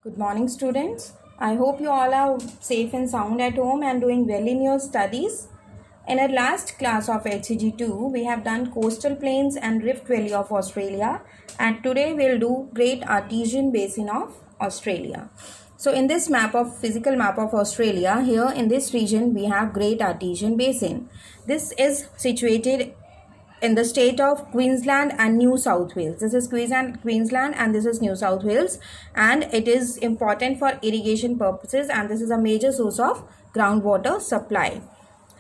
Good morning, students. I hope you all are safe and sound at home and doing well in your studies. In our last class of HCG2, we have done coastal plains and Rift Valley of Australia, and today we'll do Great Artesian Basin of Australia. So in this physical map of Australia, here in this region we have Great Artesian Basin. This is situated in the state of Queensland and New South Wales. This is Queensland and this is New South Wales, and it is important for irrigation purposes, and this is a major source of groundwater supply.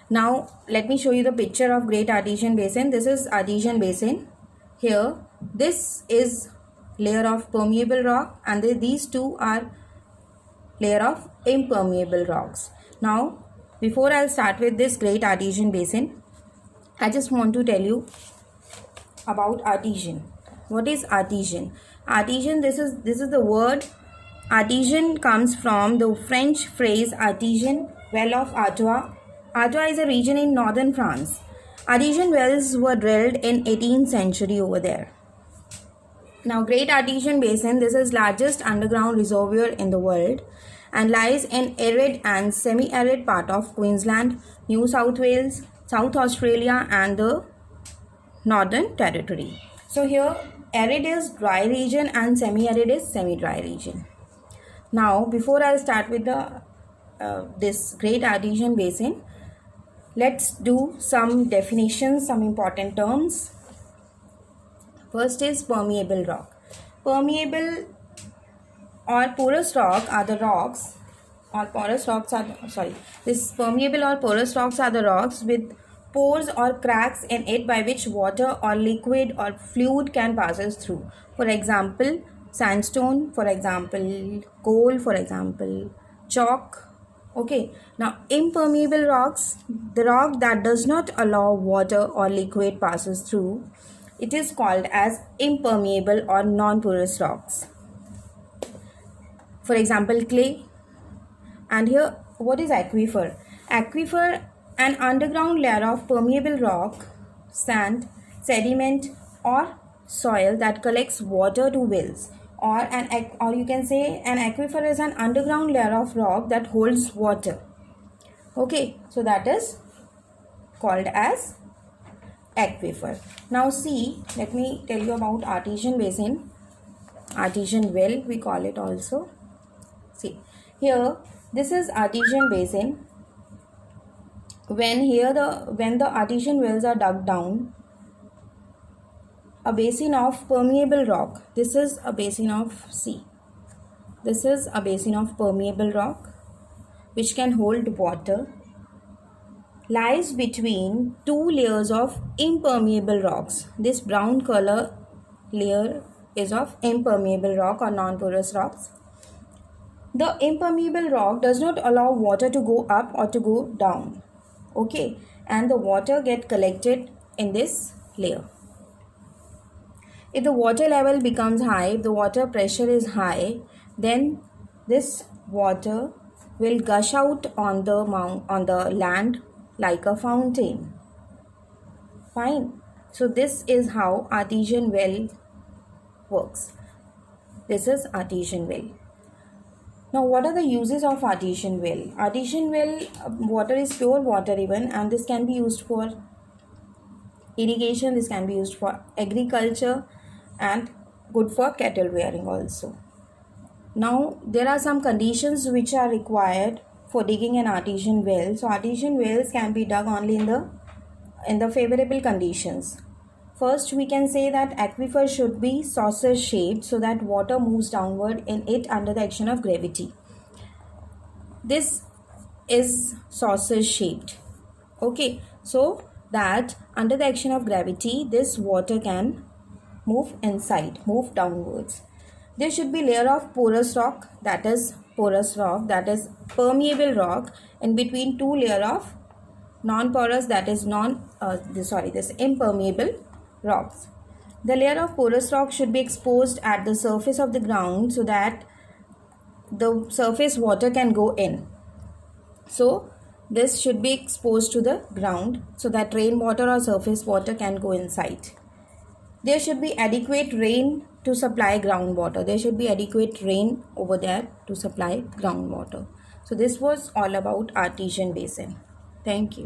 Now let me show you the picture of Great Artesian Basin. This is Artesian Basin. Here this is layer of permeable rock, and these two are layer of impermeable rocks. Now before I'll start with this Great Artesian Basin, I just want to tell you about artesian. What is artesian? Artesian, this is the word. Artesian comes from the French phrase artesian well of Artois. Artois is a region in northern France. Artesian wells were drilled in 18th century over there. Now Great Artesian Basin, this is largest underground reservoir in the world and lies in arid and semi-arid part of Queensland, New South Wales, South Australia and the Northern Territory. So here arid is dry region and semi-arid is semi-dry region. Now before I start with the this Great Artesian Basin, let's do some definitions, some important terms. First is permeable rock. Permeable or porous rock are the rocks, or porous rocks are this permeable or porous rocks are the rocks with pores or cracks in it by which water or liquid or fluid can passes through. For example, sandstone, for example, coal, for example, chalk. Okay, now impermeable rocks, the rock that does not allow water or liquid passes through, it is called as impermeable or non-porous rocks. For example, clay. And here, what is aquifer? Aquifer, an underground layer of permeable rock, sand, sediment or soil that collects water to wells. Or you can say an aquifer is an underground layer of rock that holds water. Okay, so that is called as aquifer. Now see, let me tell you about artesian basin. Artesian well we call it also. See, here this is artesian basin. When the artesian wells are dug down, a basin of permeable rock. This is a basin of This is a basin of permeable rock which can hold water. Lies between two layers of impermeable rocks. This brown color layer is of impermeable rock or non-porous rocks. The impermeable rock does not allow water to go up or to go down. Okay, and the water get collected in this layer. If the water level becomes high, if the water pressure is high, then this water will gush out on the land like a fountain. Fine. So this is how artesian well works. This is artesian well. Now what are the uses of artesian well? Artesian well water is pure water even, and this can be used for irrigation, this can be used for agriculture and good for cattle rearing also. Now there are some conditions which are required for digging an artesian well. So artesian wells can be dug only in the favorable conditions. First, we can say that aquifer should be saucer shaped so that water moves downward in it under the action of gravity. This is saucer shaped. Okay, so that under the action of gravity, this water can move downwards. There should be layer of porous rock, that is permeable rock, in between two layer of non-porous, that is this impermeable rocks. The layer of porous rock should be exposed at the surface of the ground so that the surface water can go in. So this should be exposed to the ground so that rainwater or surface water can go inside. There should be adequate rain to supply groundwater. There should be adequate rain over there to supply groundwater. So this was all about artesian basin. Thank you.